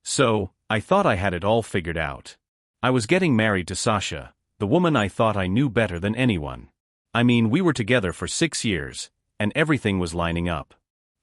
So, I thought I had it all figured out. I was getting married to Sasha, the woman I thought I knew better than anyone. I mean, we were together for 6 years, and everything was lining up.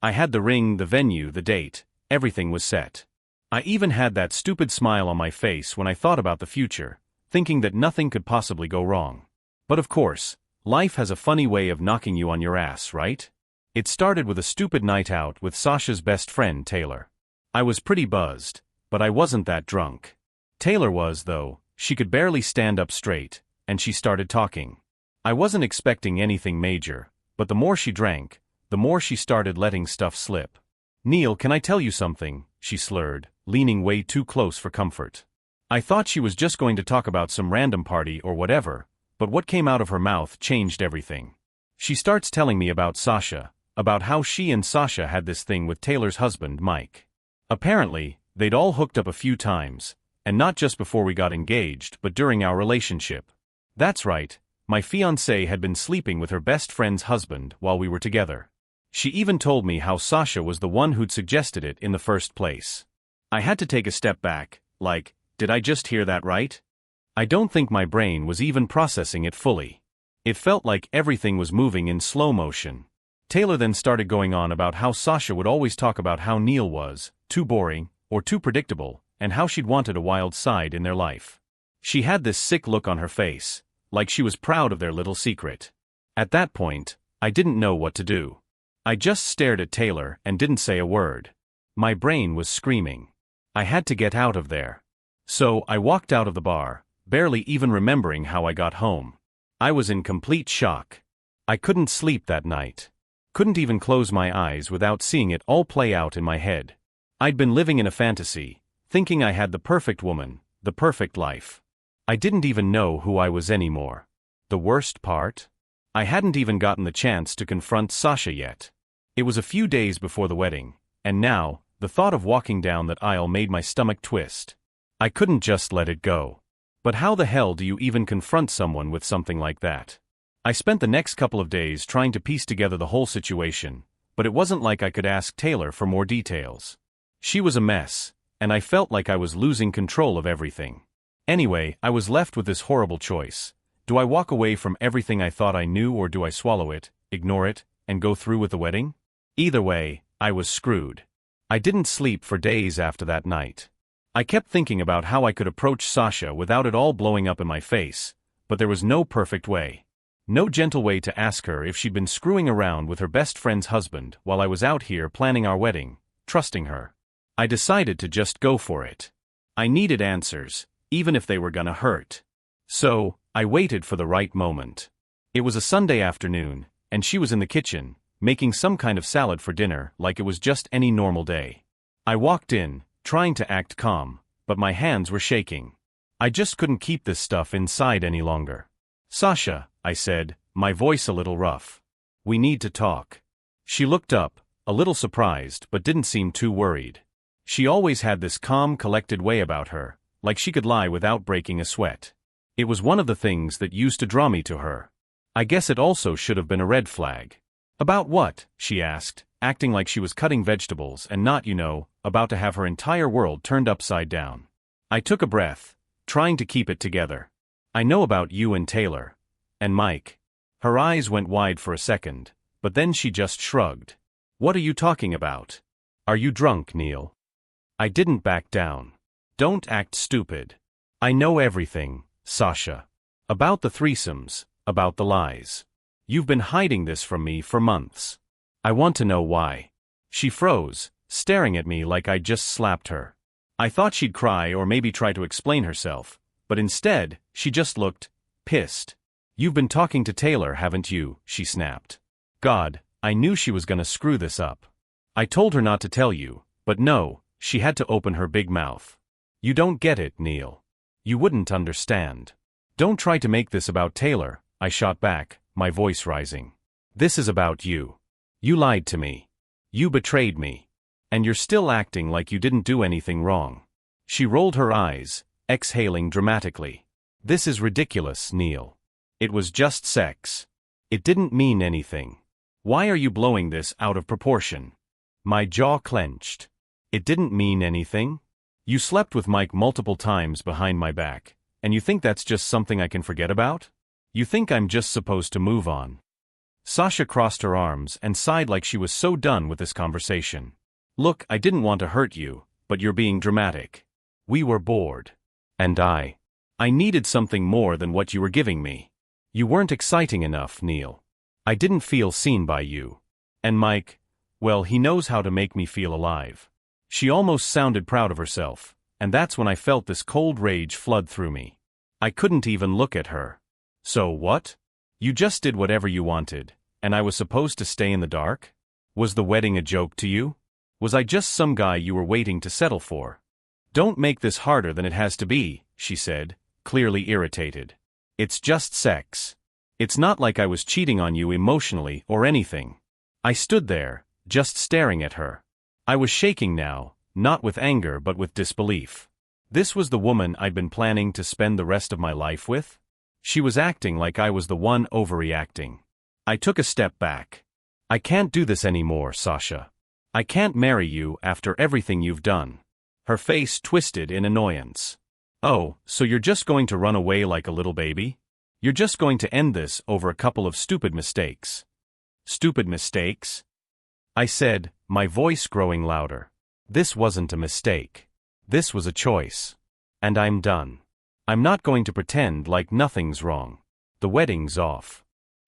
I had the ring, the venue, the date, everything was set. I even had that stupid smile on my face when I thought about the future, thinking that nothing could possibly go wrong. But of course, life has a funny way of knocking you on your ass, right? It started with a stupid night out with Sasha's best friend, Taylor. I was pretty buzzed, but I wasn't that drunk. Taylor was, though. She could barely stand up straight, and she started talking. I wasn't expecting anything major, but the more she drank, the more she started letting stuff slip. "Neil, can I tell you something?" she slurred, leaning way too close for comfort. I thought she was just going to talk about some random party or whatever, but what came out of her mouth changed everything. She starts telling me about Sasha, about how she and Sasha had this thing with Taylor's husband, Mike. Apparently, they'd all hooked up a few times, and not just before we got engaged but during our relationship. That's right, my fiancée had been sleeping with her best friend's husband while we were together. She even told me how Sasha was the one who'd suggested it in the first place. I had to take a step back, like, did I just hear that right? I don't think my brain was even processing it fully. It felt like everything was moving in slow motion. Taylor then started going on about how Sasha would always talk about how Neil was too boring or too predictable, and how she'd wanted a wild side in their life. She had this sick look on her face, like she was proud of their little secret. At that point, I didn't know what to do. I just stared at Taylor and didn't say a word. My brain was screaming. I had to get out of there. So I walked out of the bar, barely even remembering how I got home. I was in complete shock. I couldn't sleep that night. Couldn't even close my eyes without seeing it all play out in my head. I'd been living in a fantasy, thinking I had the perfect woman, the perfect life. I didn't even know who I was anymore. The worst part? I hadn't even gotten the chance to confront Sasha yet. It was a few days before the wedding, and now, the thought of walking down that aisle made my stomach twist. I couldn't just let it go. But how the hell do you even confront someone with something like that? I spent the next couple of days trying to piece together the whole situation, but it wasn't like I could ask Taylor for more details. She was a mess, and I felt like I was losing control of everything. Anyway, I was left with this horrible choice. Do I walk away from everything I thought I knew, or do I swallow it, ignore it, and go through with the wedding? Either way, I was screwed. I didn't sleep for days after that night. I kept thinking about how I could approach Sasha without it all blowing up in my face, but there was no perfect way. No gentle way to ask her if she'd been screwing around with her best friend's husband while I was out here planning our wedding, trusting her. I decided to just go for it. I needed answers, even if they were gonna hurt. So, I waited for the right moment. It was a Sunday afternoon, and she was in the kitchen, making some kind of salad for dinner like it was just any normal day. I walked in, trying to act calm, but my hands were shaking. I just couldn't keep this stuff inside any longer. "Sasha," I said, my voice a little rough. "We need to talk." She looked up, a little surprised but didn't seem too worried. She always had this calm, collected way about her, like she could lie without breaking a sweat. It was one of the things that used to draw me to her. I guess it also should have been a red flag. "About what?" she asked, acting like she was cutting vegetables and not, about to have her entire world turned upside down. I took a breath, trying to keep it together. "I know about you and Taylor. And Mike." Her eyes went wide for a second, but then she just shrugged. "What are you talking about? Are you drunk, Neil?" I didn't back down. "Don't act stupid. I know everything, Sasha. About the threesomes, about the lies. You've been hiding this from me for months. I want to know why." She froze, staring at me like I'd just slapped her. I thought she'd cry or maybe try to explain herself, but instead, she just looked pissed. "You've been talking to Taylor, haven't you?" she snapped. God, I knew she was gonna screw this up. I told her not to tell you, but no, she had to open her big mouth. "You don't get it, Neil. You wouldn't understand. Don't try to make this about Taylor," I shot back, my voice rising. "This is about you. You lied to me. You betrayed me. And you're still acting like you didn't do anything wrong." She rolled her eyes, exhaling dramatically. "This is ridiculous, Neil. It was just sex. It didn't mean anything. Why are you blowing this out of proportion?" My jaw clenched. "It didn't mean anything? You slept with Mike multiple times behind my back, and you think that's just something I can forget about? You think I'm just supposed to move on?" Sasha crossed her arms and sighed like she was so done with this conversation. "Look, I didn't want to hurt you, but you're being dramatic. We were bored. And I needed something more than what you were giving me. You weren't exciting enough, Neil. I didn't feel seen by you. And Mike, well, he knows how to make me feel alive." She almost sounded proud of herself, and that's when I felt this cold rage flood through me. I couldn't even look at her. "So what? You just did whatever you wanted, and I was supposed to stay in the dark? Was the wedding a joke to you? Was I just some guy you were waiting to settle for?" "Don't make this harder than it has to be," she said, clearly irritated. "It's just sex. It's not like I was cheating on you emotionally or anything." I stood there, just staring at her. I was shaking now, not with anger but with disbelief. This was the woman I'd been planning to spend the rest of my life with? She was acting like I was the one overreacting. I took a step back. "I can't do this anymore, Sasha. I can't marry you after everything you've done." Her face twisted in annoyance. "Oh, so you're just going to run away like a little baby? You're just going to end this over a couple of stupid mistakes?" "Stupid mistakes?" I said, my voice growing louder. "This wasn't a mistake. This was a choice. And I'm done. I'm not going to pretend like nothing's wrong. The wedding's off."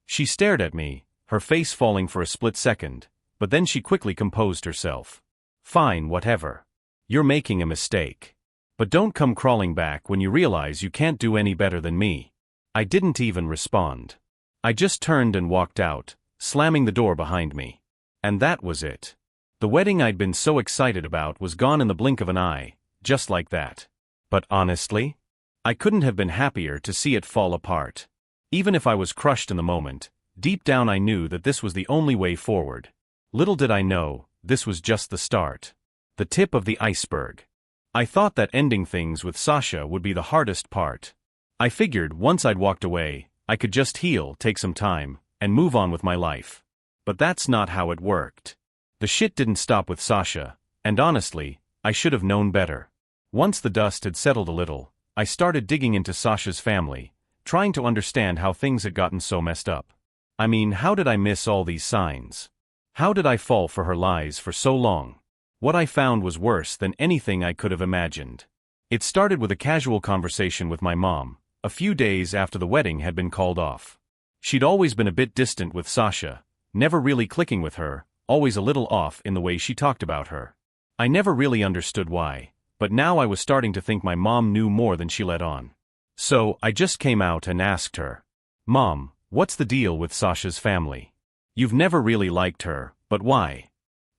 She stared at me, her face falling for a split second, but then she quickly composed herself. "Fine, whatever. You're making a mistake. But don't come crawling back when you realize you can't do any better than me." I didn't even respond. I just turned and walked out, slamming the door behind me. And that was it. The wedding I'd been so excited about was gone in the blink of an eye, just like that. But honestly, I couldn't have been happier to see it fall apart. Even if I was crushed in the moment, deep down I knew that this was the only way forward. Little did I know, this was just the start. The tip of the iceberg. I thought that ending things with Sasha would be the hardest part. I figured once I'd walked away, I could just heal, take some time, and move on with my life. But that's not how it worked. The shit didn't stop with Sasha, and honestly, I should have known better. Once the dust had settled a little, I started digging into Sasha's family, trying to understand how things had gotten so messed up. I mean, how did I miss all these signs? How did I fall for her lies for so long? What I found was worse than anything I could have imagined. It started with a casual conversation with my mom, a few days after the wedding had been called off. She'd always been a bit distant with Sasha, never really clicking with her, always a little off in the way she talked about her. I never really understood why, but now I was starting to think my mom knew more than she let on. So, I just came out and asked her, "Mom, what's the deal with Sasha's family? You've never really liked her, but why?"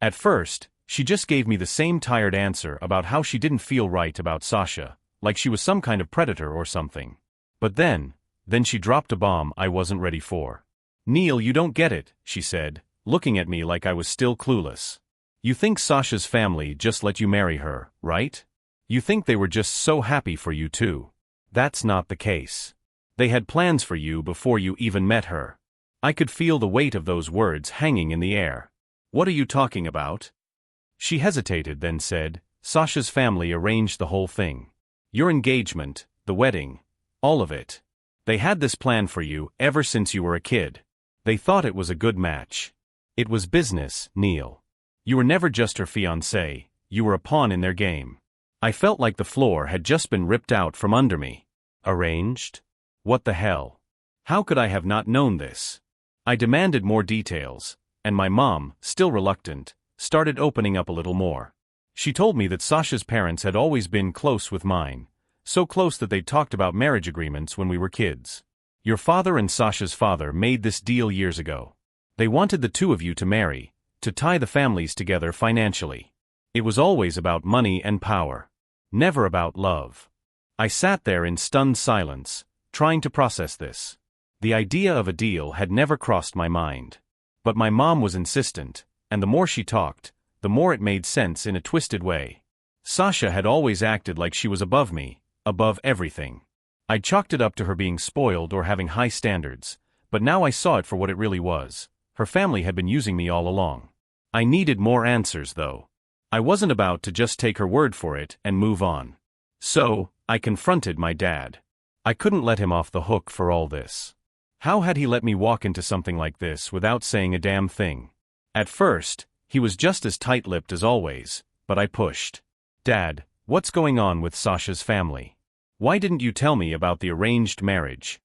At first, she just gave me the same tired answer about how she didn't feel right about Sasha, like she was some kind of predator or something. But then she dropped a bomb I wasn't ready for. "Neil, you don't get it," she said, looking at me like I was still clueless. "You think Sasha's family just let you marry her, right? You think they were just so happy for you too. That's not the case. They had plans for you before you even met her." I could feel the weight of those words hanging in the air. "What are you talking about?" She hesitated, then said, "Sasha's family arranged the whole thing. Your engagement, the wedding, all of it. They had this plan for you ever since you were a kid. They thought it was a good match. It was business, Neil. You were never just her fiancé, you were a pawn in their game." I felt like the floor had just been ripped out from under me. Arranged? What the hell? How could I have not known this? I demanded more details, and my mom, still reluctant, started opening up a little more. She told me that Sasha's parents had always been close with mine, so close that they'd talked about marriage agreements when we were kids. "Your father and Sasha's father made this deal years ago. They wanted the two of you to marry, to tie the families together financially. It was always about money and power. Never about love." I sat there in stunned silence, trying to process this. The idea of a deal had never crossed my mind. But my mom was insistent, and the more she talked, the more it made sense in a twisted way. Sasha had always acted like she was above me, above everything. I'd chalked it up to her being spoiled or having high standards, but now I saw it for what it really was. Her family had been using me all along. I needed more answers, though. I wasn't about to just take her word for it and move on. So, I confronted my dad. I couldn't let him off the hook for all this. How had he let me walk into something like this without saying a damn thing? At first, he was just as tight-lipped as always, but I pushed. Dad, what's going on with Sasha's family? Why didn't you tell me about the arranged marriage?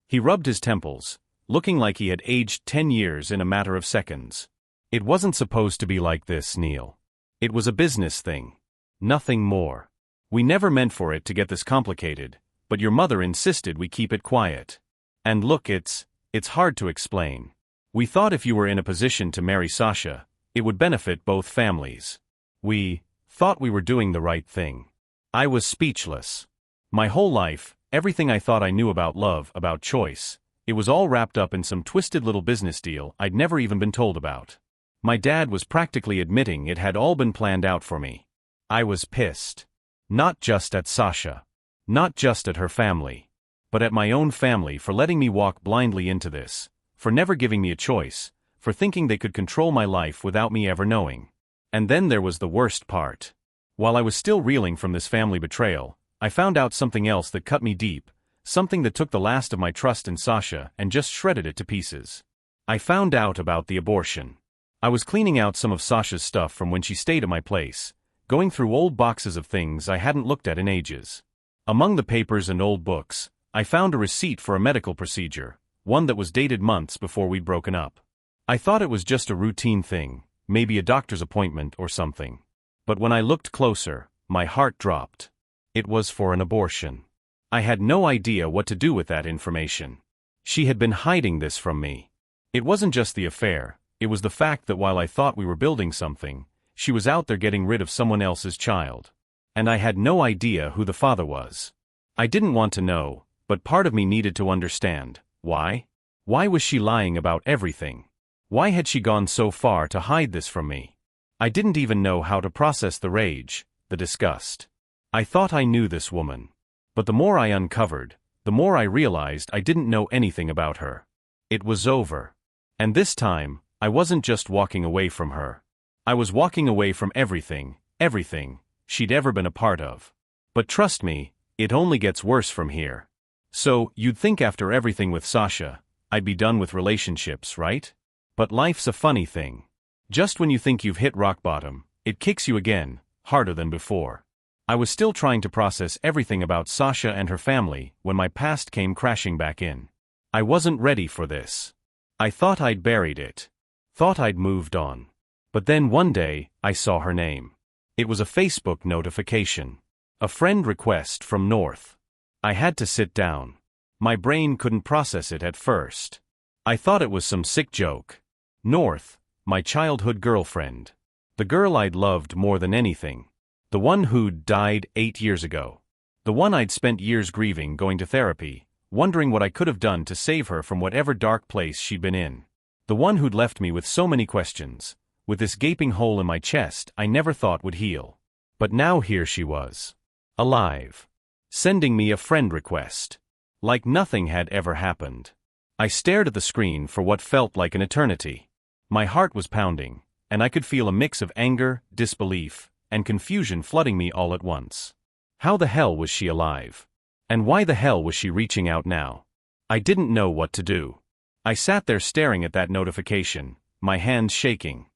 He rubbed his temples, looking like he had aged 10 years in a matter of seconds. It wasn't supposed to be like this, Neil. It was a business thing. Nothing more. We never meant for it to get this complicated, but your mother insisted we keep it quiet. And look, it's hard to explain. We thought if you were in a position to marry Sasha, it would benefit both families. We thought we were doing the right thing. I was speechless. My whole life, everything I thought I knew about love, about choice, it was all wrapped up in some twisted little business deal I'd never even been told about. My dad was practically admitting it had all been planned out for me. I was pissed. Not just at Sasha. Not just at her family. But at my own family for letting me walk blindly into this, for never giving me a choice, for thinking they could control my life without me ever knowing. And then there was the worst part. While I was still reeling from this family betrayal, I found out something else that cut me deep, something that took the last of my trust in Sasha and just shredded it to pieces. I found out about the abortion. I was cleaning out some of Sasha's stuff from when she stayed at my place, going through old boxes of things I hadn't looked at in ages. Among the papers and old books, I found a receipt for a medical procedure, one that was dated months before we'd broken up. I thought it was just a routine thing, maybe a doctor's appointment or something. But when I looked closer, my heart dropped. It was for an abortion. I had no idea what to do with that information. She had been hiding this from me. It wasn't just the affair. It was the fact that while I thought we were building something, she was out there getting rid of someone else's child. And I had no idea who the father was. I didn't want to know, but part of me needed to understand. Why? Why was she lying about everything? Why had she gone so far to hide this from me? I didn't even know how to process the rage, the disgust. I thought I knew this woman. But the more I uncovered, the more I realized I didn't know anything about her. It was over. And this time, I wasn't just walking away from her. I was walking away from everything she'd ever been a part of. But trust me, it only gets worse from here. So, you'd think after everything with Sasha, I'd be done with relationships, right? But life's a funny thing. Just when you think you've hit rock bottom, it kicks you again, harder than before. I was still trying to process everything about Sasha and her family when my past came crashing back in. I wasn't ready for this. I thought I'd buried it. Thought I'd moved on. But then one day, I saw her name. It was a Facebook notification. A friend request from North. I had to sit down. My brain couldn't process it at first. I thought it was some sick joke. North, my childhood girlfriend. The girl I'd loved more than anything. The one who'd died 8 years ago. The one I'd spent years grieving, going to therapy, wondering what I could have done to save her from whatever dark place she'd been in. The one who'd left me with so many questions, with this gaping hole in my chest I never thought would heal. But now here she was. Alive. Sending me a friend request. Like nothing had ever happened. I stared at the screen for what felt like an eternity. My heart was pounding, and I could feel a mix of anger, disbelief, and confusion flooding me all at once. How the hell was she alive? And why the hell was she reaching out now? I didn't know what to do. I sat there staring at that notification, my hands shaking.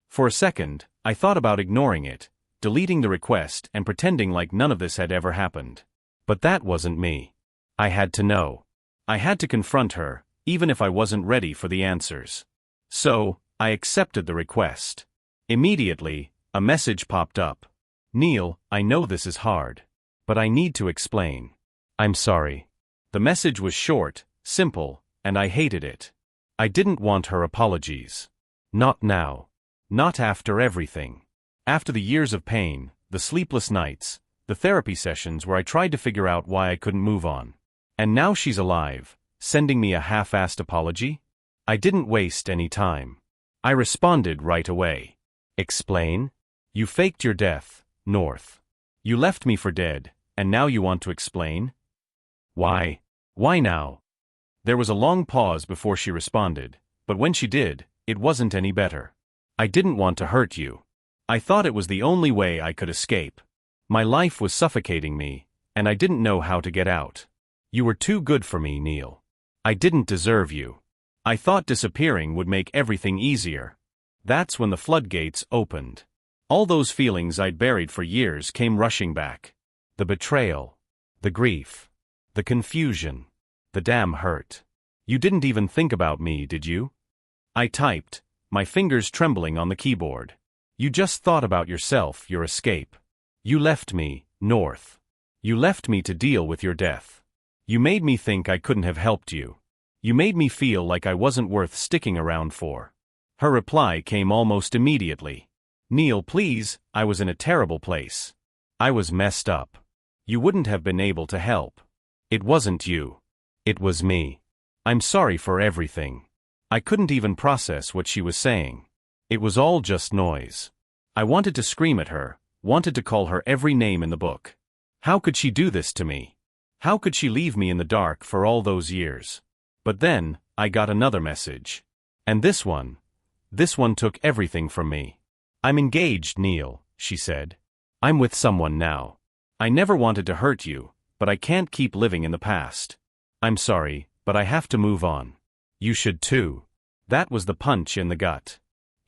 For a second, I thought about ignoring it, deleting the request and pretending like none of this had ever happened. But that wasn't me. I had to know. I had to confront her, even if I wasn't ready for the answers. So, I accepted the request. Immediately, a message popped up. Neil, I know this is hard. But I need to explain. I'm sorry. The message was short, simple, and I hated it. I didn't want her apologies. Not now. Not after everything. After the years of pain, the sleepless nights, the therapy sessions where I tried to figure out why I couldn't move on. And now she's alive, sending me a half-assed apology? I didn't waste any time. I responded right away. Explain? You faked your death, North. You left me for dead, and now you want to explain? Why? Why now? There was a long pause before she responded, but when she did, it wasn't any better. I didn't want to hurt you. I thought it was the only way I could escape. My life was suffocating me, and I didn't know how to get out. You were too good for me, Neil. I didn't deserve you. I thought disappearing would make everything easier. That's when the floodgates opened. All those feelings I'd buried for years came rushing back. The betrayal. The grief. The confusion. The damn hurt. You didn't even think about me, did you? I typed, my fingers trembling on the keyboard. You just thought about yourself, your escape. You left me, North. You left me to deal with your death. You made me think I couldn't have helped you. You made me feel like I wasn't worth sticking around for. Her reply came almost immediately. Neil, please, I was in a terrible place. I was messed up. You wouldn't have been able to help. It wasn't you. It was me. I'm sorry for everything. I couldn't even process what she was saying. It was all just noise. I wanted to scream at her, wanted to call her every name in the book. How could she do this to me? How could she leave me in the dark for all those years? But then, I got another message. And this one took everything from me. I'm engaged, Neil, she said. I'm with someone now. I never wanted to hurt you, but I can't keep living in the past. I'm sorry, but I have to move on. You should too. That was the punch in the gut.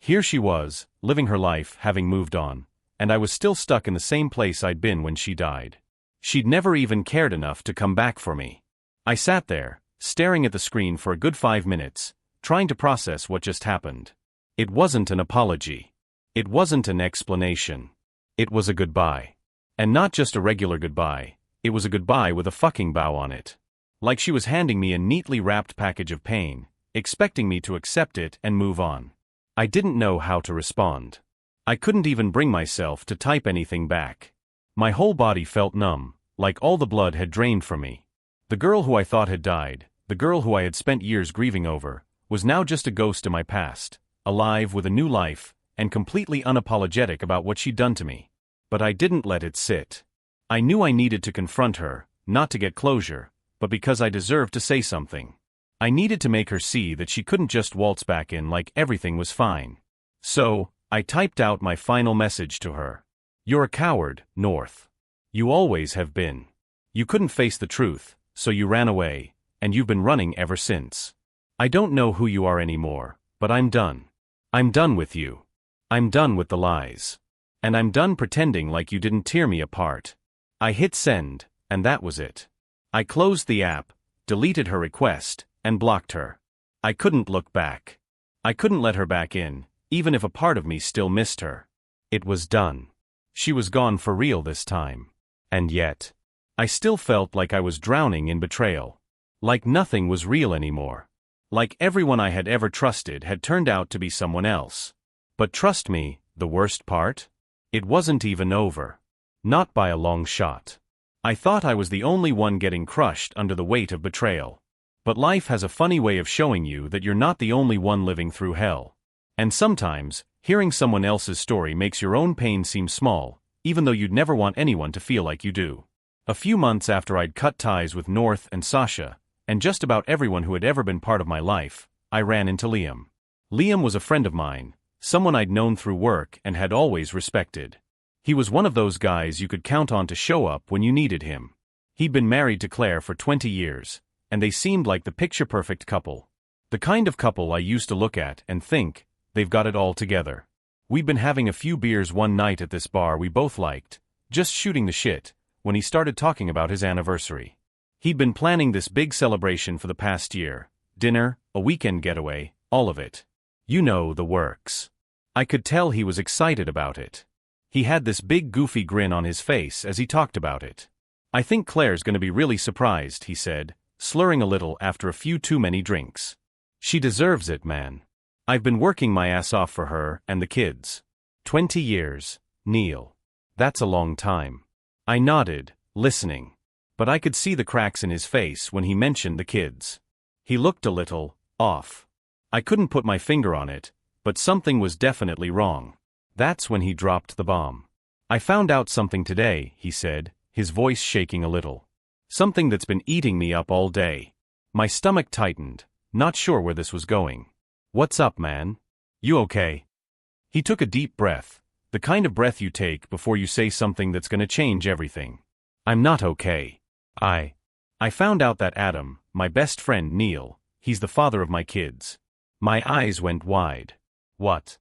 Here she was, living her life, having moved on, and I was still stuck in the same place I'd been when she died. She'd never even cared enough to come back for me. I sat there, staring at the screen for a good 5 minutes, trying to process what just happened. It wasn't an apology. It wasn't an explanation. It was a goodbye. And not just a regular goodbye, it was a goodbye with a fucking bow on it. Like she was handing me a neatly wrapped package of pain, expecting me to accept it and move on. I didn't know how to respond. I couldn't even bring myself to type anything back. My whole body felt numb, like all the blood had drained from me. The girl who I thought had died, the girl who I had spent years grieving over, was now just a ghost in my past, alive with a new life, and completely unapologetic about what she'd done to me. But I didn't let it sit. I knew I needed to confront her, not to get closure, but because I deserved to say something. I needed to make her see that she couldn't just waltz back in like everything was fine. So, I typed out my final message to her. You're a coward, North. You always have been. You couldn't face the truth, so you ran away, and you've been running ever since. I don't know who you are anymore, but I'm done. I'm done with you. I'm done with the lies. And I'm done pretending like you didn't tear me apart. I hit send, and that was it. I closed the app, deleted her request, and blocked her. I couldn't look back. I couldn't let her back in, even if a part of me still missed her. It was done. She was gone for real this time. And yet, I still felt like I was drowning in betrayal. Like nothing was real anymore. Like everyone I had ever trusted had turned out to be someone else. But trust me, the worst part? It wasn't even over. Not by a long shot. I thought I was the only one getting crushed under the weight of betrayal. But life has a funny way of showing you that you're not the only one living through hell. And sometimes, hearing someone else's story makes your own pain seem small, even though you'd never want anyone to feel like you do. A few months after I'd cut ties with North and Sasha, and just about everyone who had ever been part of my life, I ran into Liam. Liam was a friend of mine, someone I'd known through work and had always respected. He was one of those guys you could count on to show up when you needed him. He'd been married to Claire for 20 years, and they seemed like the picture-perfect couple. The kind of couple I used to look at and think, they've got it all together. We'd been having a few beers one night at this bar we both liked, just shooting the shit, when he started talking about his anniversary. He'd been planning this big celebration for the past year, dinner, a weekend getaway, all of it. You know, the works. I could tell he was excited about it. He had this big goofy grin on his face as he talked about it. I think Claire's gonna be really surprised, he said, slurring a little after a few too many drinks. She deserves it, man. I've been working my ass off for her and the kids. 20 years, Neil. That's a long time. I nodded, listening. But I could see the cracks in his face when he mentioned the kids. He looked a little off. I couldn't put my finger on it, but something was definitely wrong. That's when he dropped the bomb. I found out something today, he said, his voice shaking a little. Something that's been eating me up all day. My stomach tightened, not sure where this was going. What's up, man? You okay? He took a deep breath, The kind of breath you take before you say something that's gonna change everything. I'm not okay. I found out that Adam, my best friend Neil, he's the father of my kids. My eyes went wide. What?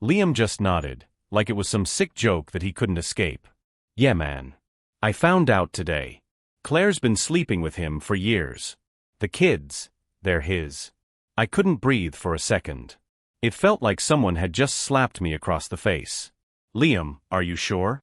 Liam just nodded, like it was some sick joke that he couldn't escape. Yeah, man. I found out today. Claire's been sleeping with him for years. The kids, they're his. I couldn't breathe for a second. It felt like someone had just slapped me across the face. Liam, are you sure?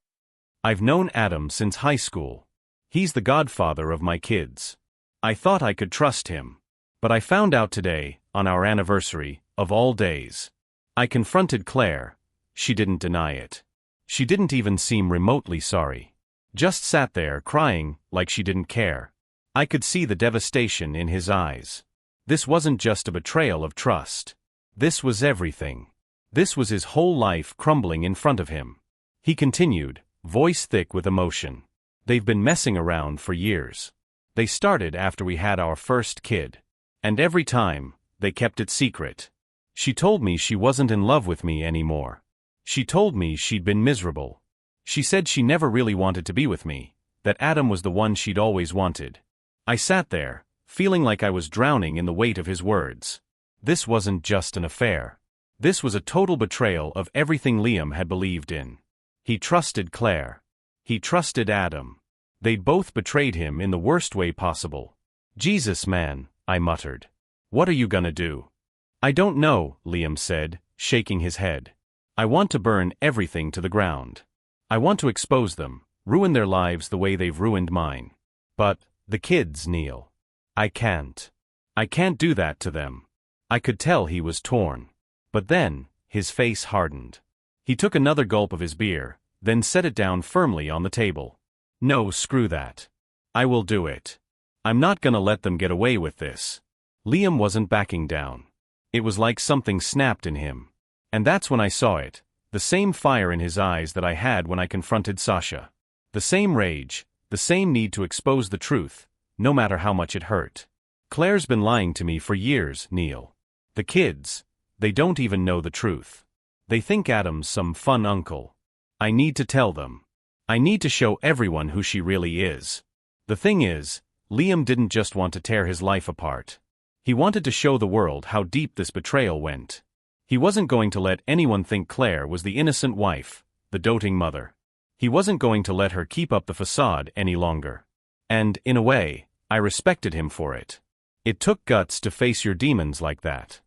I've known Adam since high school. He's the godfather of my kids. I thought I could trust him. But I found out today, on our anniversary, of all days. I confronted Claire. She didn't deny it. She didn't even seem remotely sorry. Just sat there crying like she didn't care. I could see the devastation in his eyes. This wasn't just a betrayal of trust. This was everything. This was his whole life crumbling in front of him. He continued, voice thick with emotion. They've been messing around for years. They started after we had our first kid. And every time, they kept it secret. She told me she wasn't in love with me anymore. She told me she'd been miserable. She said she never really wanted to be with me, that Adam was the one she'd always wanted. I sat there, feeling like I was drowning in the weight of his words. This wasn't just an affair. This was a total betrayal of everything Liam had believed in. He trusted Claire. He trusted Adam. They'd both betrayed him in the worst way possible. Jesus, man, I muttered. What are you gonna do? I don't know, Liam said, shaking his head. I want to burn everything to the ground. I want to expose them, ruin their lives the way they've ruined mine. But, the kids, Neil. I can't. I can't do that to them. I could tell he was torn. But then, his face hardened. He took another gulp of his beer, then set it down firmly on the table. No, screw that. I will do it. I'm not gonna let them get away with this. Liam wasn't backing down. It was like something snapped in him. And that's when I saw it, the same fire in his eyes that I had when I confronted Sasha. The same rage, the same need to expose the truth, no matter how much it hurt. Claire's been lying to me for years, Neil. The kids, they don't even know the truth. They think Adam's some fun uncle. I need to tell them. I need to show everyone who she really is. The thing is, Liam didn't just want to tear his life apart. He wanted to show the world how deep this betrayal went. He wasn't going to let anyone think Claire was the innocent wife, the doting mother. He wasn't going to let her keep up the facade any longer. And, in a way, I respected him for it. It took guts to face your demons like that.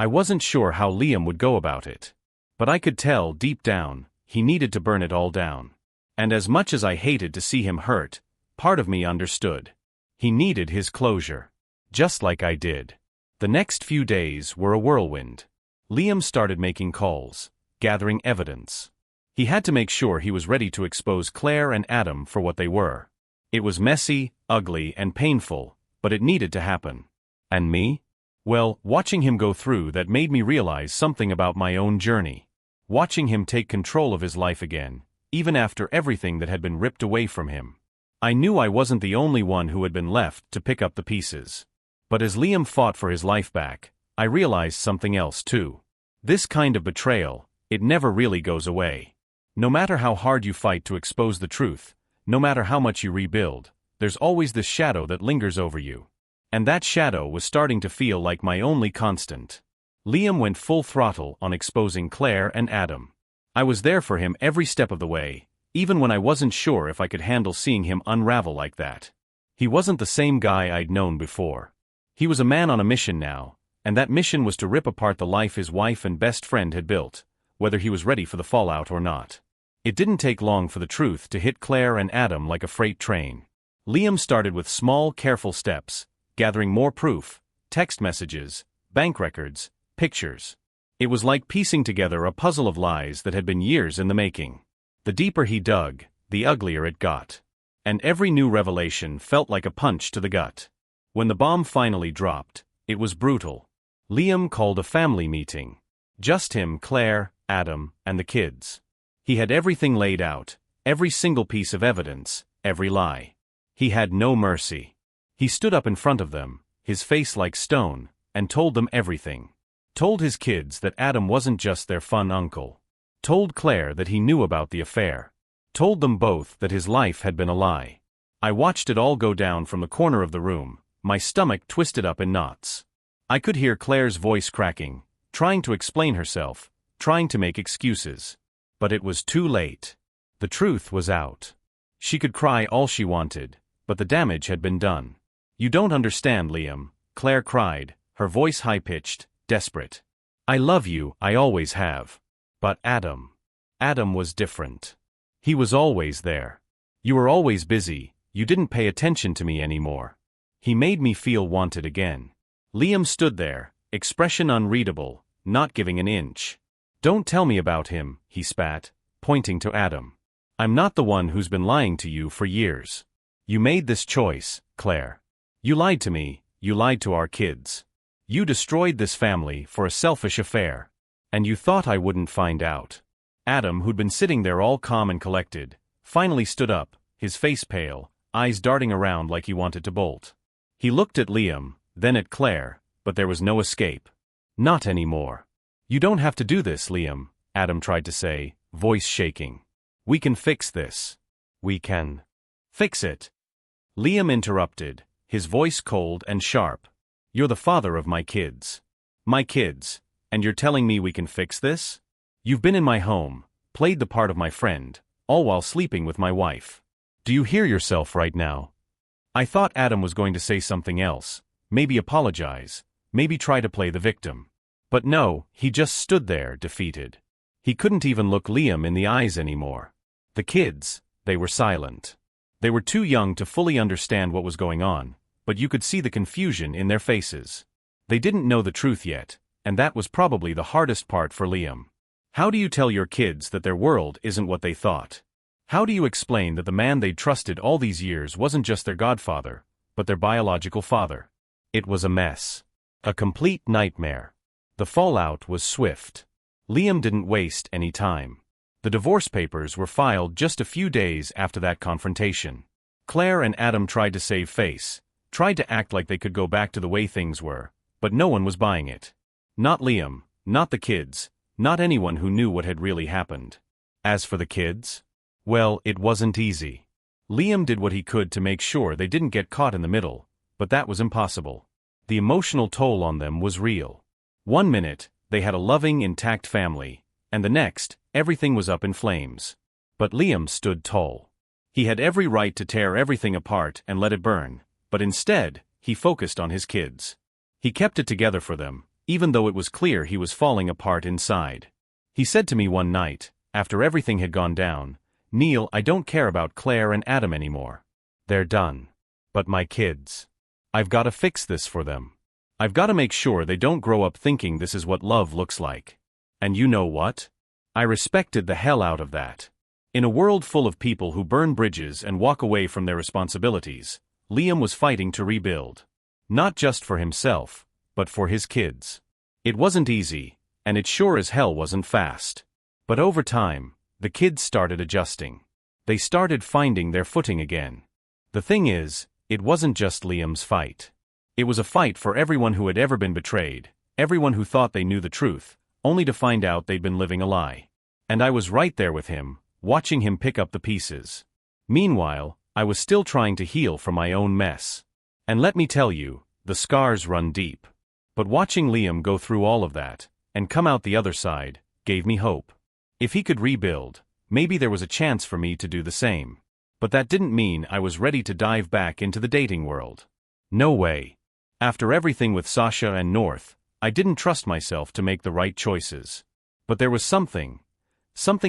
I wasn't sure how Liam would go about it. But I could tell, deep down, he needed to burn it all down. And as much as I hated to see him hurt, part of me understood. He needed his closure. Just like I did. The next few days were a whirlwind. Liam started making calls, gathering evidence. He had to make sure he was ready to expose Claire and Adam for what they were. It was messy, ugly, and painful, but it needed to happen. And me? Well, watching him go through that made me realize something about my own journey. Watching him take control of his life again, even after everything that had been ripped away from him. I knew I wasn't the only one who had been left to pick up the pieces. But as Liam fought for his life back, I realized something else too. This kind of betrayal, it never really goes away. No matter how hard you fight to expose the truth, no matter how much you rebuild, there's always this shadow that lingers over you. And that shadow was starting to feel like my only constant. Liam went full throttle on exposing Claire and Adam. I was there for him every step of the way, even when I wasn't sure if I could handle seeing him unravel like that. He wasn't the same guy I'd known before. He was a man on a mission now, and that mission was to rip apart the life his wife and best friend had built, whether he was ready for the fallout or not. It didn't take long for the truth to hit Claire and Adam like a freight train. Liam started with small, careful steps, gathering more proof, text messages, bank records, pictures. It was like piecing together a puzzle of lies that had been years in the making. The deeper he dug, the uglier it got. And every new revelation felt like a punch to the gut. When the bomb finally dropped, it was brutal. Liam called a family meeting. Just him, Claire, Adam, and the kids. He had everything laid out, every single piece of evidence, every lie. He had no mercy. He stood up in front of them, his face like stone, and told them everything. Told his kids that Adam wasn't just their fun uncle. Told Claire that he knew about the affair. Told them both that his life had been a lie. I watched it all go down from the corner of the room, my stomach twisted up in knots. I could hear Claire's voice cracking, trying to explain herself, trying to make excuses. But it was too late. The truth was out. She could cry all she wanted, but the damage had been done. "You don't understand, Liam," Claire cried, her voice high-pitched, desperate. "I love you, I always have. But Adam was different. He was always there. You were always busy, you didn't pay attention to me anymore. He made me feel wanted again." Liam stood there, expression unreadable, not giving an inch. "Don't tell me about him," he spat, pointing to Adam. "I'm not the one who's been lying to you for years. You made this choice, Claire. You lied to me, you lied to our kids. You destroyed this family for a selfish affair. And you thought I wouldn't find out." Adam, who'd been sitting there all calm and collected, finally stood up, his face pale, eyes darting around like he wanted to bolt. He looked at Liam, then at Claire, but there was no escape. "Not anymore. You don't have to do this, Liam," Adam tried to say, voice shaking. "We can fix this. We can fix it." Liam interrupted, his voice cold and sharp. "You're the father of my kids. My kids, and you're telling me we can fix this? You've been in my home, played the part of my friend, all while sleeping with my wife. Do you hear yourself right now?" I thought Adam was going to say something else, maybe apologize, maybe try to play the victim. But no, he just stood there, defeated. He couldn't even look Liam in the eyes anymore. The kids, they were silent. They were too young to fully understand what was going on, but you could see the confusion in their faces. They didn't know the truth yet, and that was probably the hardest part for Liam. How do you tell your kids that their world isn't what they thought? How do you explain that the man they'd trusted all these years wasn't just their godfather, but their biological father? It was a mess. A complete nightmare. The fallout was swift. Liam didn't waste any time. The divorce papers were filed just a few days after that confrontation. Claire and Adam tried to save face, tried to act like they could go back to the way things were, but no one was buying it. Not Liam, not the kids, not anyone who knew what had really happened. As for the kids, well, it wasn't easy. Liam did what he could to make sure they didn't get caught in the middle, but that was impossible. The emotional toll on them was real. One minute, they had a loving, intact family, and the next, everything was up in flames. But Liam stood tall. He had every right to tear everything apart and let it burn, but instead, he focused on his kids. He kept it together for them, even though it was clear he was falling apart inside. He said to me one night, after everything had gone down, "Neil, I don't care about Claire and Adam anymore. They're done. But my kids. I've got to fix this for them. I've got to make sure they don't grow up thinking this is what love looks like." And you know what? I respected the hell out of that. In a world full of people who burn bridges and walk away from their responsibilities, Liam was fighting to rebuild. Not just for himself, but for his kids. It wasn't easy, and it sure as hell wasn't fast. But over time, the kids started adjusting. They started finding their footing again. The thing is, it wasn't just Liam's fight. It was a fight for everyone who had ever been betrayed, everyone who thought they knew the truth, only to find out they'd been living a lie. And I was right there with him, watching him pick up the pieces. Meanwhile, I was still trying to heal from my own mess. And let me tell you, the scars run deep. But watching Liam go through all of that, and come out the other side, gave me hope. If he could rebuild, maybe there was a chance for me to do the same. But that didn't mean I was ready to dive back into the dating world. No way. After everything with Sasha and North, I didn't trust myself to make the right choices. But there was something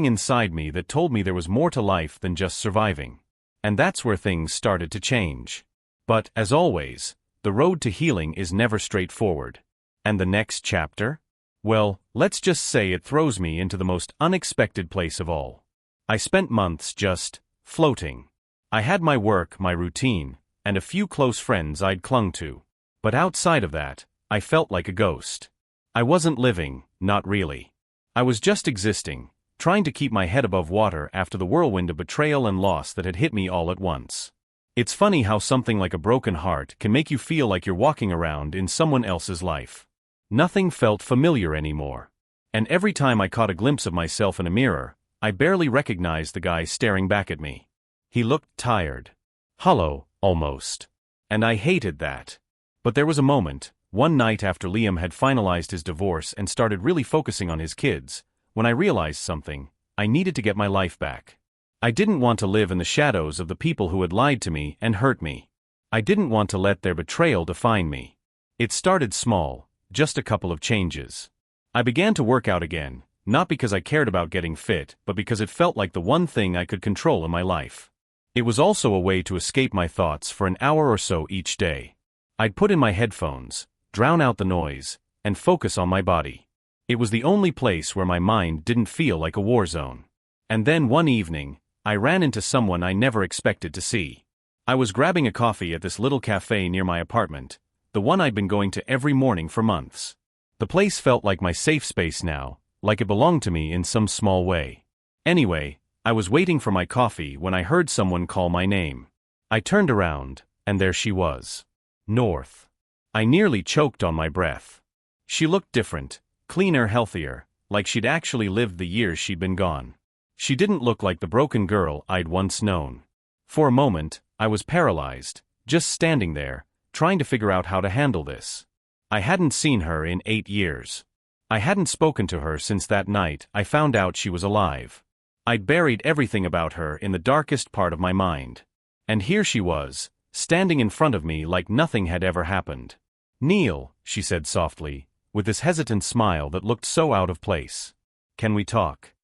inside me that told me there was more to life than just surviving. And that's where things started to change. But, as always, the road to healing is never straightforward. And the next chapter? Well, let's just say it throws me into the most unexpected place of all. I spent months just floating. I had my work, my routine, and a few close friends I'd clung to. But outside of that, I felt like a ghost. I wasn't living, not really. I was just existing, trying to keep my head above water after the whirlwind of betrayal and loss that had hit me all at once. It's funny how something like a broken heart can make you feel like you're walking around in someone else's life. Nothing felt familiar anymore. And every time I caught a glimpse of myself in a mirror, I barely recognized the guy staring back at me. He looked tired. Hollow, almost. And I hated that. But there was a moment, one night after Liam had finalized his divorce and started really focusing on his kids, when I realized something. I needed to get my life back. I didn't want to live in the shadows of the people who had lied to me and hurt me. I didn't want to let their betrayal define me. It started small, just a couple of changes. I began to work out again, not because I cared about getting fit, but because it felt like the one thing I could control in my life. It was also a way to escape my thoughts for an hour or so each day. I'd put in my headphones, drown out the noise, and focus on my body. It was the only place where my mind didn't feel like a war zone. And then one evening, I ran into someone I never expected to see. I was grabbing a coffee at this little cafe near my apartment, the one I'd been going to every morning for months. The place felt like my safe space now, like it belonged to me in some small way. Anyway, I was waiting for my coffee when I heard someone call my name. I turned around, and there she was. North. I nearly choked on my breath. She looked different, cleaner, healthier, like she'd actually lived the years she'd been gone. She didn't look like the broken girl I'd once known. For a moment, I was paralyzed, just standing there, trying to figure out how to handle this. I hadn't seen her in 8 years. I hadn't spoken to her since that night I found out she was alive. I'd buried everything about her in the darkest part of my mind. And here she was, standing in front of me like nothing had ever happened. "Neil," she said softly, with this hesitant smile that looked so out of place. "Can we talk?"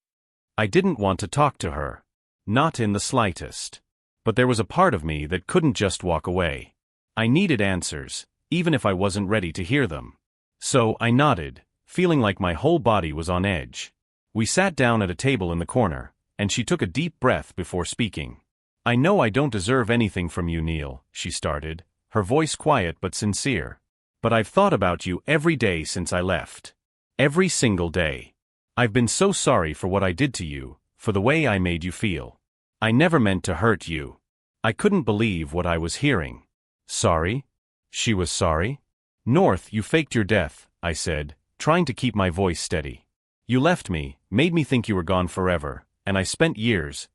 I didn't want to talk to her. Not in the slightest. But there was a part of me that couldn't just walk away. I needed answers, even if I wasn't ready to hear them. So I nodded, feeling like my whole body was on edge. We sat down at a table in the corner, and she took a deep breath before speaking. "I know I don't deserve anything from you, Neil," she started, her voice quiet but sincere. "But I've thought about you every day since I left. Every single day. I've been so sorry for what I did to you, for the way I made you feel. I never meant to hurt you." I couldn't believe what I was hearing. Sorry? She was sorry? "North, you faked your death," I said, trying to keep my voice steady. "You left me, made me think you were gone forever, and I spent years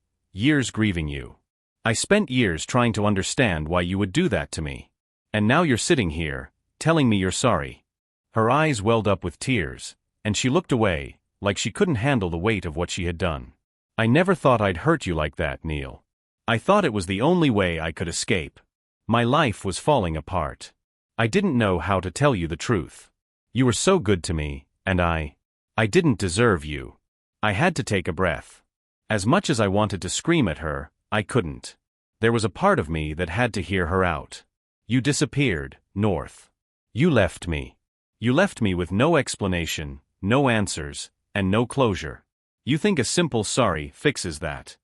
grieving you. I spent years trying to understand why you would do that to me. And now you're sitting here, telling me you're sorry." Her eyes welled up with tears, and she looked away, like she couldn't handle the weight of what she had done. "I never thought I'd hurt you like that, Neil. I thought it was the only way I could escape. My life was falling apart. I didn't know how to tell you the truth. You were so good to me, and I didn't deserve you." I had to take a breath. As much as I wanted to scream at her, I couldn't. There was a part of me that had to hear her out. "You disappeared, North. You left me. You left me with no explanation, no answers, and no closure. You think a simple sorry fixes that?"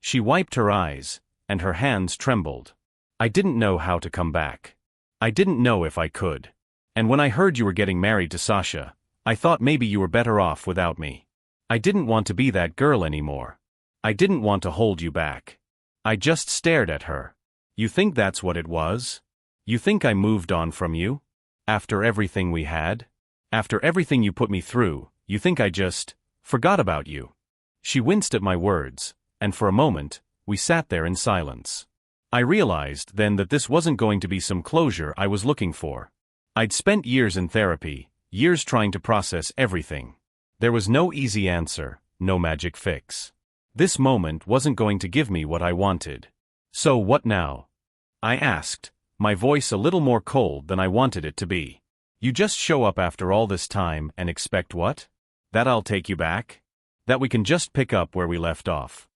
She wiped her eyes, and her hands trembled. "I didn't know how to come back. I didn't know if I could. And when I heard you were getting married to Sasha, I thought maybe you were better off without me. I didn't want to be that girl anymore. I didn't want to hold you back." I just stared at her. "You think that's what it was? You think I moved on from you? After everything we had? After everything you put me through, you think I just forgot about you?" She winced at my words, and for a moment, we sat there in silence. I realized then that this wasn't going to be some closure I was looking for. I'd spent years in therapy, years trying to process everything. There was no easy answer, no magic fix. This moment wasn't going to give me what I wanted. "So what now?" I asked, my voice a little more cold than I wanted it to be. "You just show up after all this time and expect what? That I'll take you back? That we can just pick up where we left off?"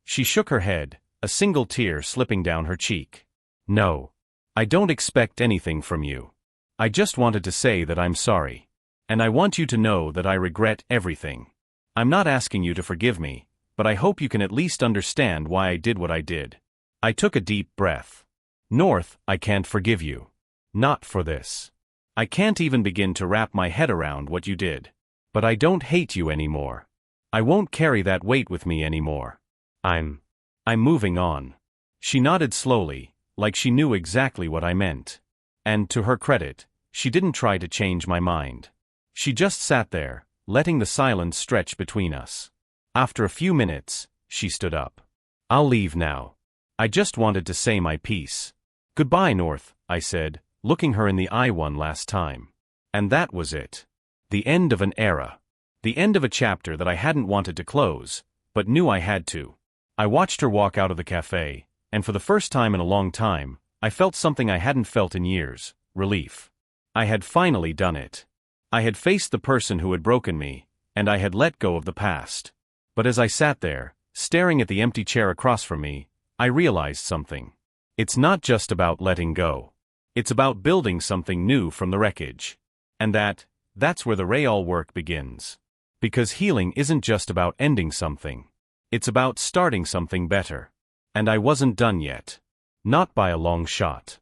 She shook her head, a single tear slipping down her cheek. "No. I don't expect anything from you. I just wanted to say that I'm sorry. And I want you to know that I regret everything. I'm not asking you to forgive me, but I hope you can at least understand why I did what I did." I took a deep breath. "North, I can't forgive you. Not for this. I can't even begin to wrap my head around what you did. But I don't hate you anymore. I won't carry that weight with me anymore. I'm moving on." She nodded slowly, like she knew exactly what I meant. And to her credit, she didn't try to change my mind. She just sat there, letting the silence stretch between us. After a few minutes, she stood up. "I'll leave now. I just wanted to say my piece." "Goodbye, North," I said, looking her in the eye one last time. And that was it. The end of an era. The end of a chapter that I hadn't wanted to close, but knew I had to. I watched her walk out of the cafe, and for the first time in a long time, I felt something I hadn't felt in years: relief. I had finally done it. I had faced the person who had broken me, and I had let go of the past. But as I sat there, staring at the empty chair across from me, I realized something. It's not just about letting go. It's about building something new from the wreckage. And that's where the real work begins. Because healing isn't just about ending something. It's about starting something better. And I wasn't done yet. Not by a long shot.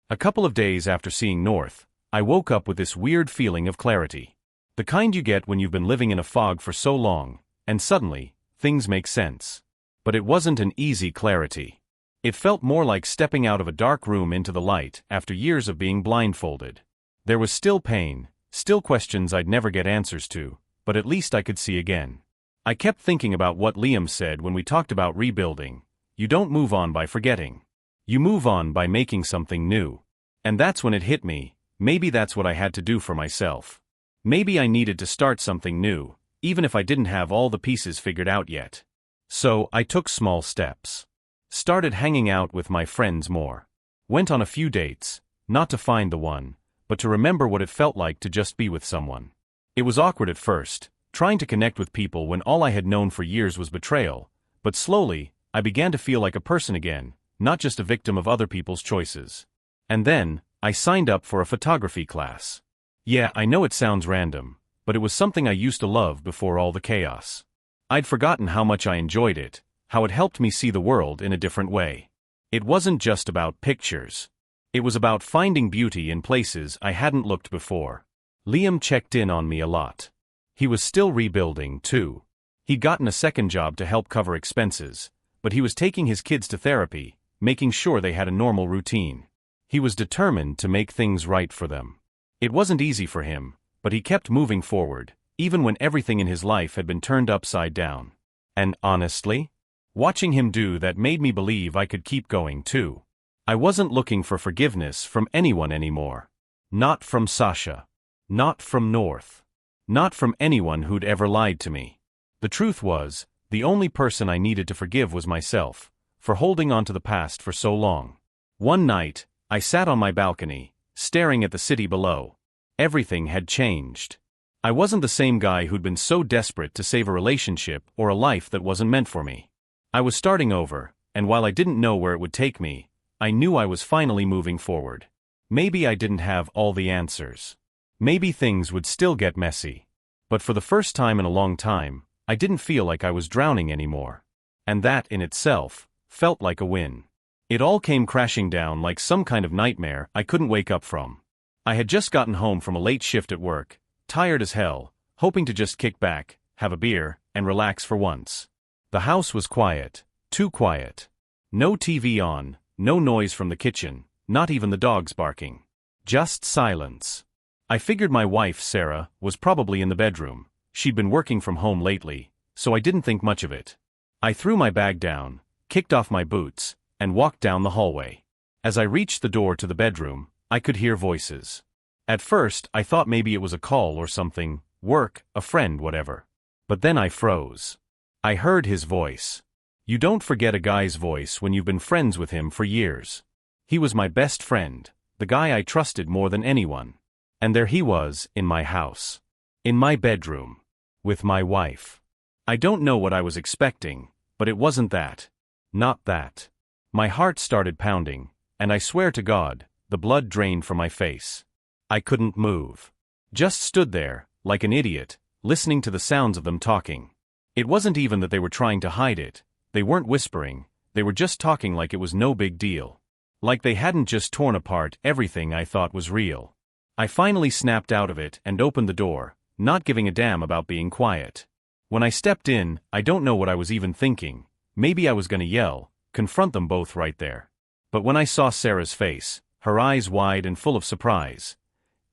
A couple of days after seeing North, I woke up with this weird feeling of clarity. The kind you get when you've been living in a fog for so long, and suddenly, things make sense. But it wasn't an easy clarity. It felt more like stepping out of a dark room into the light after years of being blindfolded. There was still pain, still questions I'd never get answers to, but at least I could see again. I kept thinking about what Liam said when we talked about rebuilding. You don't move on by forgetting. You move on by making something new. And that's when it hit me, maybe that's what I had to do for myself. Maybe I needed to start something new, even if I didn't have all the pieces figured out yet. So I took small steps. Started hanging out with my friends more. Went on a few dates, not to find the one, but to remember what it felt like to just be with someone. It was awkward at first, trying to connect with people when all I had known for years was betrayal, but slowly, I began to feel like a person again, not just a victim of other people's choices. And then, I signed up for a photography class. Yeah, I know it sounds random, but it was something I used to love before all the chaos. I'd forgotten how much I enjoyed it, how it helped me see the world in a different way. It wasn't just about pictures. It was about finding beauty in places I hadn't looked before. Liam checked in on me a lot. He was still rebuilding, too. He'd gotten a second job to help cover expenses, but he was taking his kids to therapy, making sure they had a normal routine. He was determined to make things right for them. It wasn't easy for him, but he kept moving forward, even when everything in his life had been turned upside down. And honestly, watching him do that made me believe I could keep going too. I wasn't looking for forgiveness from anyone anymore. Not from Sasha. Not from North. Not from anyone who'd ever lied to me. The truth was, the only person I needed to forgive was myself, for holding on to the past for so long. One night, I sat on my balcony, staring at the city below. Everything had changed. I wasn't the same guy who'd been so desperate to save a relationship or a life that wasn't meant for me. I was starting over, and while I didn't know where it would take me, I knew I was finally moving forward. Maybe I didn't have all the answers. Maybe things would still get messy. But for the first time in a long time, I didn't feel like I was drowning anymore. And that, in itself, felt like a win. It all came crashing down like some kind of nightmare I couldn't wake up from. I had just gotten home from a late shift at work, tired as hell, hoping to just kick back, have a beer, and relax for once. The house was quiet, too quiet. No TV on, no noise from the kitchen, not even the dogs barking. Just silence. I figured my wife, Sarah, was probably in the bedroom. She'd been working from home lately, so I didn't think much of it. I threw my bag down, kicked off my boots, and walked down the hallway. As I reached the door to the bedroom, I could hear voices. At first, I thought maybe it was a call or something, work, a friend, whatever. But then I froze. I heard his voice. You don't forget a guy's voice when you've been friends with him for years. He was my best friend, the guy I trusted more than anyone. And there he was, in my house. In my bedroom. With my wife. I don't know what I was expecting, but it wasn't that. Not that. My heart started pounding, and I swear to God, the blood drained from my face. I couldn't move. Just stood there, like an idiot, listening to the sounds of them talking. It wasn't even that they were trying to hide it. They weren't whispering, they were just talking like it was no big deal. Like they hadn't just torn apart everything I thought was real. I finally snapped out of it and opened the door, not giving a damn about being quiet. When I stepped in, I don't know what I was even thinking. Maybe I was gonna yell, confront them both right there. But when I saw Sarah's face, her eyes wide and full of surprise,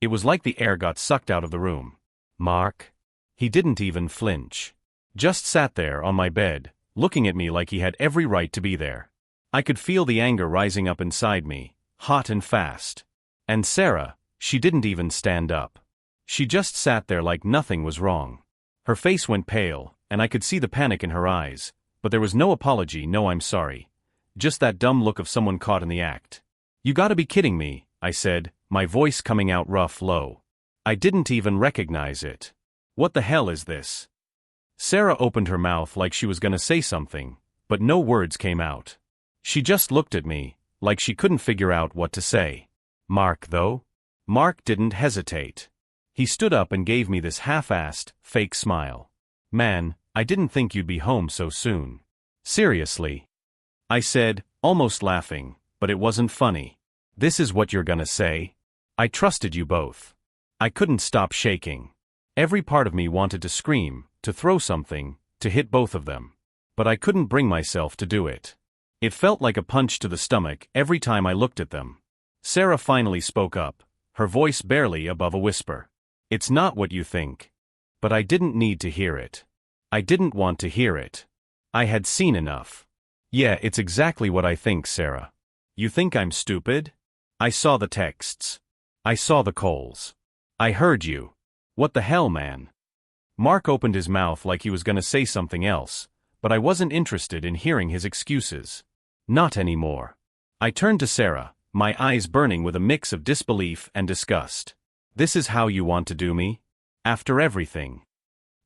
it was like the air got sucked out of the room. "Mark?" He didn't even flinch. Just sat there on my bed, looking at me like he had every right to be there. I could feel the anger rising up inside me, hot and fast. And Sarah, she didn't even stand up. She just sat there like nothing was wrong. Her face went pale, and I could see the panic in her eyes, but there was no apology, no I'm sorry. Just that dumb look of someone caught in the act. You gotta be kidding me, I said, my voice coming out rough, low. I didn't even recognize it. What the hell is this? Sarah opened her mouth like she was gonna say something, but no words came out. She just looked at me, like she couldn't figure out what to say. Mark, though? Mark didn't hesitate. He stood up and gave me this half-assed, fake smile. Man, I didn't think you'd be home so soon. Seriously? I said, almost laughing, but it wasn't funny. This is what you're gonna say? I trusted you both. I couldn't stop shaking. Every part of me wanted to scream, to throw something, to hit both of them. But I couldn't bring myself to do it. It felt like a punch to the stomach every time I looked at them. Sarah finally spoke up, her voice barely above a whisper. It's not what you think. But I didn't need to hear it. I didn't want to hear it. I had seen enough. Yeah, it's exactly what I think, Sarah. You think I'm stupid? I saw the texts. I saw the calls. I heard you. What the hell, man? Mark opened his mouth like he was gonna say something else, but I wasn't interested in hearing his excuses. Not anymore. I turned to Sarah, my eyes burning with a mix of disbelief and disgust. This is how you want to do me? After everything?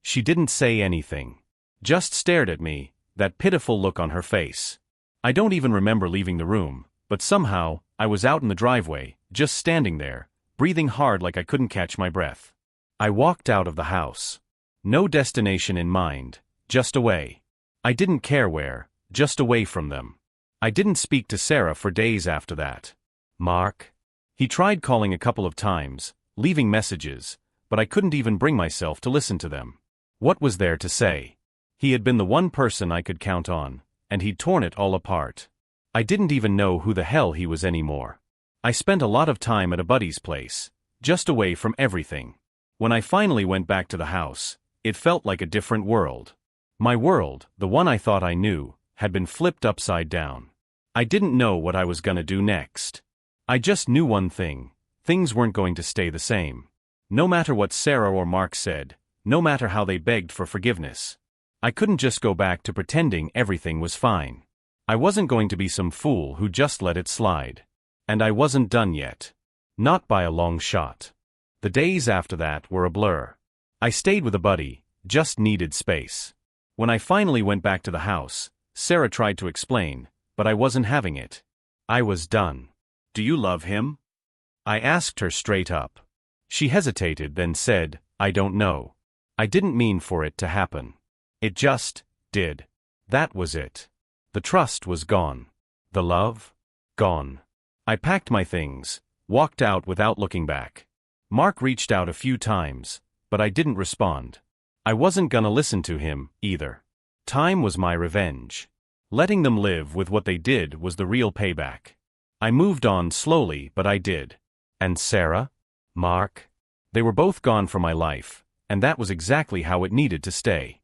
She didn't say anything. Just stared at me, that pitiful look on her face. I don't even remember leaving the room, but somehow, I was out in the driveway, just standing there, breathing hard like I couldn't catch my breath. I walked out of the house. No destination in mind, just away. I didn't care where, just away from them. I didn't speak to Sarah for days after that. Mark? He tried calling a couple of times, leaving messages, but I couldn't even bring myself to listen to them. What was there to say? He had been the one person I could count on, and he'd torn it all apart. I didn't even know who the hell he was anymore. I spent a lot of time at a buddy's place, just away from everything. When I finally went back to the house, it felt like a different world. My world, the one I thought I knew, had been flipped upside down. I didn't know what I was gonna do next. I just knew one thing. Things weren't going to stay the same. No matter what Sarah or Mark said, no matter how they begged for forgiveness. I couldn't just go back to pretending everything was fine. I wasn't going to be some fool who just let it slide. And I wasn't done yet. Not by a long shot. The days after that were a blur. I stayed with a buddy, just needed space. When I finally went back to the house, Sarah tried to explain, but I wasn't having it. I was done. Do you love him? I asked her straight up. She hesitated, then said, I don't know. I didn't mean for it to happen. It just did. That was it. The trust was gone. The love? Gone. I packed my things, walked out without looking back. Mark reached out a few times, but I didn't respond. I wasn't gonna listen to him, either. Time was my revenge. Letting them live with what they did was the real payback. I moved on slowly, but I did. And Sarah? Mark? They were both gone from my life, and that was exactly how it needed to stay.